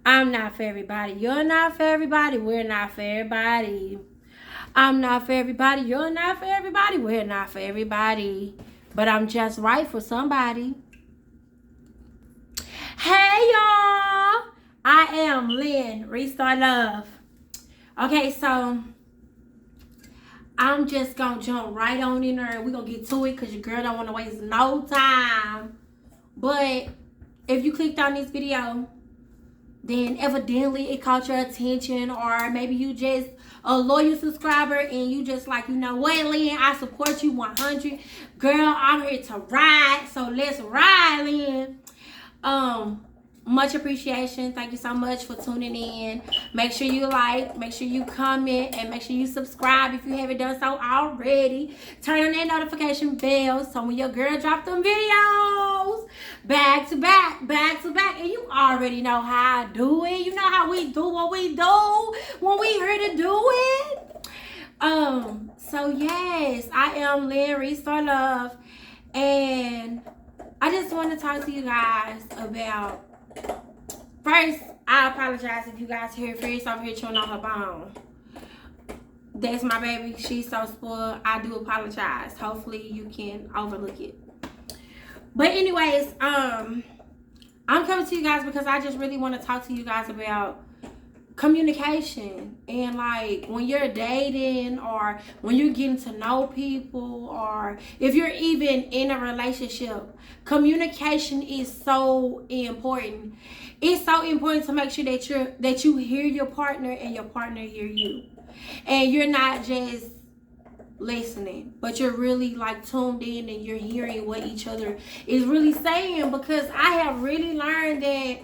I'm not for everybody. You're not for everybody. We're not for everybody. I'm not for everybody. You're not for everybody. We're not for everybody. But I'm just right for somebody. Hey, y'all. I am Lynn, Restart Love. Okay, so I'm just going to jump right on in there. We're going to get to it because your girl don't want to waste no time. But if you clicked on this video, then evidently it caught your attention, or maybe you just a loyal subscriber and you just like, you know what, Lynn, I support you 100. Girl, I'm here to ride, so let's ride, Lynn. Much appreciation. Thank you so much for tuning in. Make sure you like, make sure you comment, and make sure you subscribe if you haven't done so already. Turn on that notification bell so when your girl drop them videos back to back, and you already know how I do it. You know how we do what we do when we here to do it. So yes, I am Lynn Restart Love, and I just want to talk to you guys about. First, I apologize if you guys hear Fierce over here chewing on her bone. That's my baby. She's so spoiled. I do apologize. Hopefully you can overlook it. But anyways, I'm coming to you guys because I just really want to talk to you guys about communication. And like when you're dating, or when you're getting to know people, or if you're even in a relationship, communication is so important. It's so important to make sure that you hear your partner and your partner hear you, and you're not just listening, but you're really like tuned in and you're hearing what each other is really saying. Because I have really learned that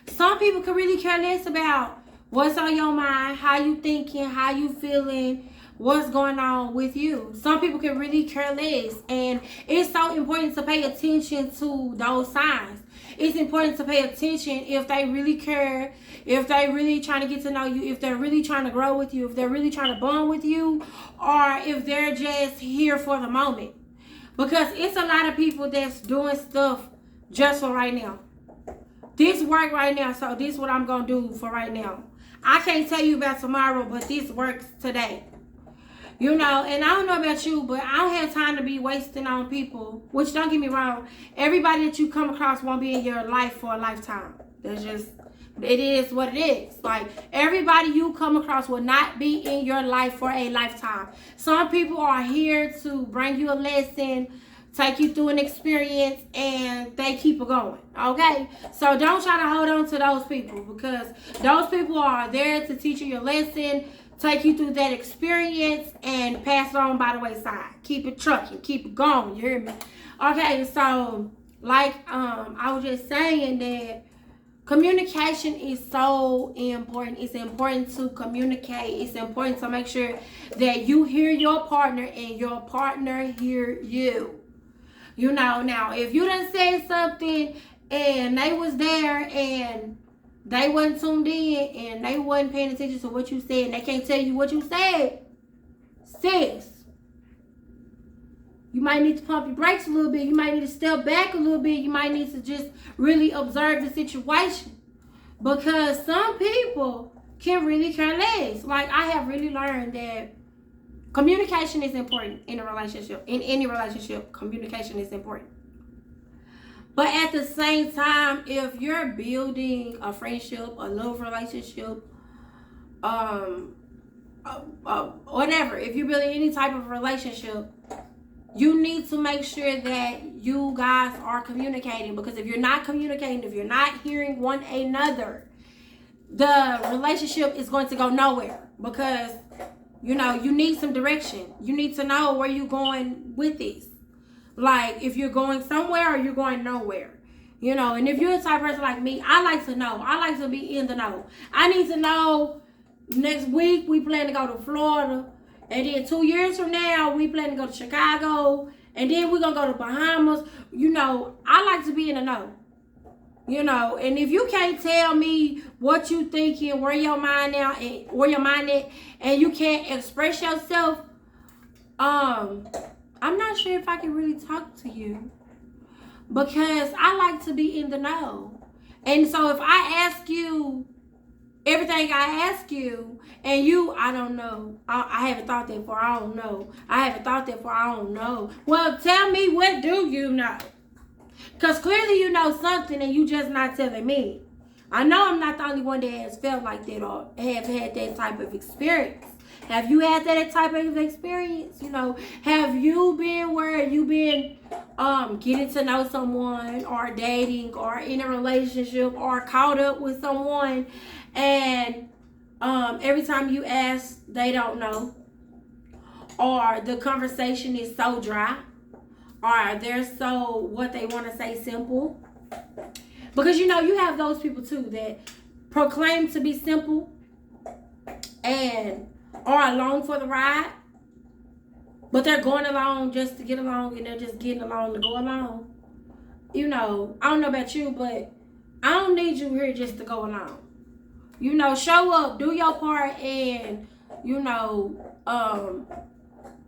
some people could really care less about what's on your mind, how you thinking, how you feeling, what's going on with you. Some people can really care less, and it's so important to pay attention to those signs. It's important to pay attention if they really care, if they really trying to get to know you, if they're really trying to grow with you, if they're really trying to bond with you, or if they're just here for the moment. Because it's a lot of people that's doing stuff just for right now. This work right now, so this is what I'm going to do for right now. I can't tell you about tomorrow, but this works today. You know, and I don't know about you, but I don't have time to be wasting on people. Which, don't get me wrong, everybody that you come across won't be in your life for a lifetime. That's just, it is what it is. Like, everybody you come across will not be in your life for a lifetime. Some people are here to bring you a lesson, take you through an experience, and they keep it going. Okay? So don't try to hold on to those people, because those people are there to teach you your lesson, take you through that experience, and pass it on by the wayside. Keep it trucking. Keep it going. You hear me? Okay, so like I was just saying that communication is so important. It's important to communicate. It's important to make sure that you hear your partner and your partner hear you. You know, now, if you done said something and they was there and they wasn't tuned in and they wasn't paying attention to what you said and they can't tell you what you said, sis, you might need to pump your brakes a little bit. You might need to step back a little bit. You might need to just really observe the situation. Because some people can really care less. Like, I have really learned that communication is important in a relationship. In any relationship, communication is important. But at the same time, if you're building a friendship, a love relationship, whatever, if you're building any type of relationship, you need to make sure that you guys are communicating. Because if you're not communicating, if you're not hearing one another, the relationship is going to go nowhere. Because you know, you need some direction. You need to know where you're going with this. Like, if you're going somewhere or you're going nowhere. You know, and if you're a type of person like me, I like to know. I like to be in the know. I need to know next week we plan to go to Florida. And then 2 years from now, we plan to go to Chicago. And then we're going to go to Bahamas. You know, I like to be in the know. You know, and if you can't tell me what you thinking, where your mind now, and where your mind at, and you can't express yourself, I'm not sure if I can really talk to you, because I like to be in the know. And so if I ask you everything I ask you, and you, I don't know. I haven't thought that far. I don't know. I haven't thought that far. I don't know. Well, tell me, what do you know? Because clearly you know something and you just not telling me. I know I'm not the only one that has felt like that or have had that type of experience. Have you had that type of experience? You know, have you been where you been getting to know someone or dating or in a relationship or caught up with someone, and every time you ask, they don't know, or the conversation is so dry, or they're so what they want to say simple? Because you know you have those people too that proclaim to be simple and are along for the ride, but they're going along just to get along, and they're just getting along to go along. You know, I don't know about you, but I don't need you here just to go along. You know, show up, do your part, and you know,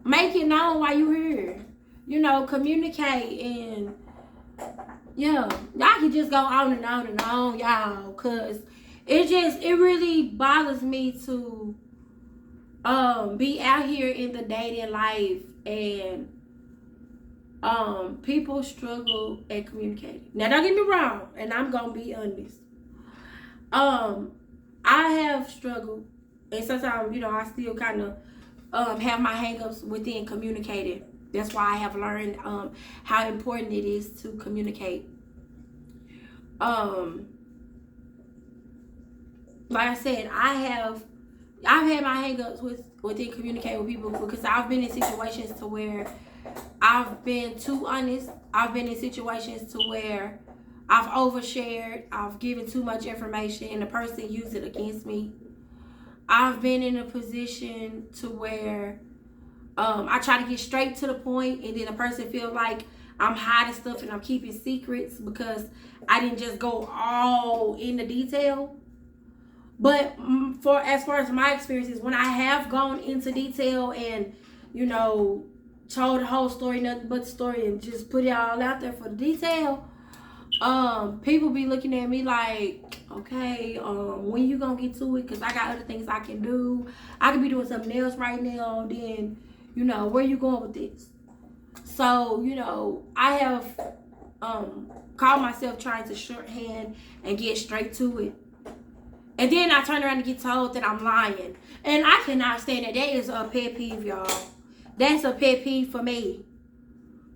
make it known why you here. You know, communicate, and yeah, y'all can just go on and on and on, y'all, cause it really bothers me to be out here in the dating life, and people struggle at communicating. Now don't get me wrong, and I'm gonna be honest. I have struggled, and sometimes, you know, I still kind of have my hangups within communicating. That's why I have learned how important it is to communicate. Like I said, I've had my hangups within communicating with people, because I've been in situations to where I've been too honest. I've been in situations to where I've overshared. I've given too much information, and the person used it against me. I've been in a position to where I try to get straight to the point, and then the person feels like I'm hiding stuff and I'm keeping secrets because I didn't just go all in the detail. But as far as my experiences, when I have gone into detail and, you know, told the whole story, nothing but the story, and just put it all out there for the detail, people be looking at me like, okay, when you gonna get to it? Because I got other things I can do. I could be doing something else right now. Then, you know, where you going with this? So, you know, I have called myself trying to shorthand and get straight to it. And then I turn around and get told that I'm lying. And I cannot stand that. That is a pet peeve, y'all. That's a pet peeve for me.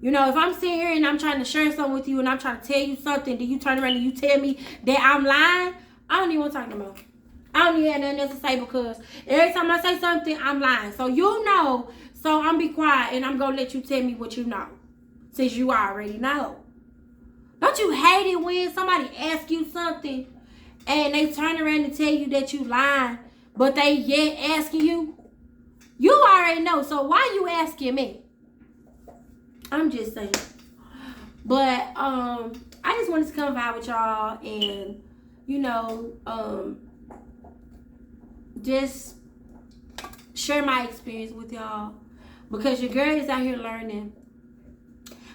You know, if I'm sitting here and I'm trying to share something with you and I'm trying to tell you something, then you turn around and you tell me that I'm lying, I don't even want to talk no more. I don't even have nothing else to say, because every time I say something, I'm lying. So you know, so I'm be quiet and I'm going to let you tell me what you know, since you already know. Don't you hate it when somebody asks you something and they turn around and tell you that you lying, but they yet asking you? You already know, so why you asking me? I'm just saying. But I just wanted to come by with y'all and, you know, just share my experience with y'all, because your girl is out here learning.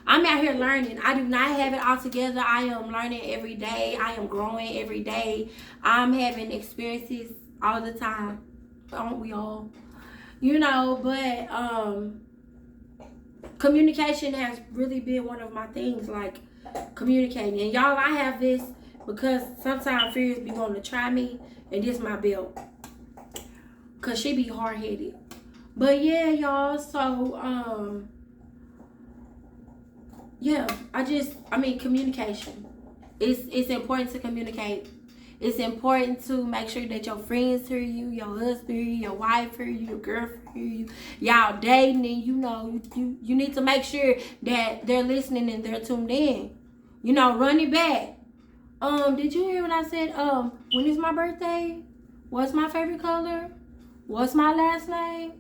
I'm out here learning. I do not have it all together. I am learning every day. I am growing every day. I'm having experiences all the time. Aren't we all? You know, but communication has really been one of my things, like communicating. And y'all, I have this because sometimes fears be wanting to try me, and this my belt, because she be hard-headed. But yeah, y'all, so yeah, I mean, communication. It's important to communicate. It's important to make sure that your friends hear you, your husband hear you, your wife hear you, your girlfriend hear you. Y'all dating, and you know, you need to make sure that they're listening and they're tuned in. You know, run it back. Did you hear what I said? When is my birthday? What's my favorite color? What's my last name?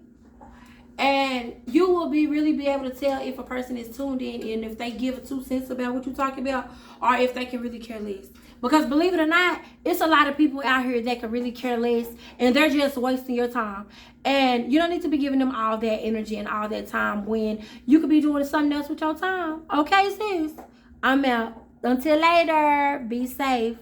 And you will really be able to tell if a person is tuned in and if they give a 2 cents about what you're talking about, or if they can really care less. Because believe it or not, it's a lot of people out here that can really care less, and they're just wasting your time. And you don't need to be giving them all that energy and all that time when you could be doing something else with your time. Okay, sis? I'm out. Until later, be safe.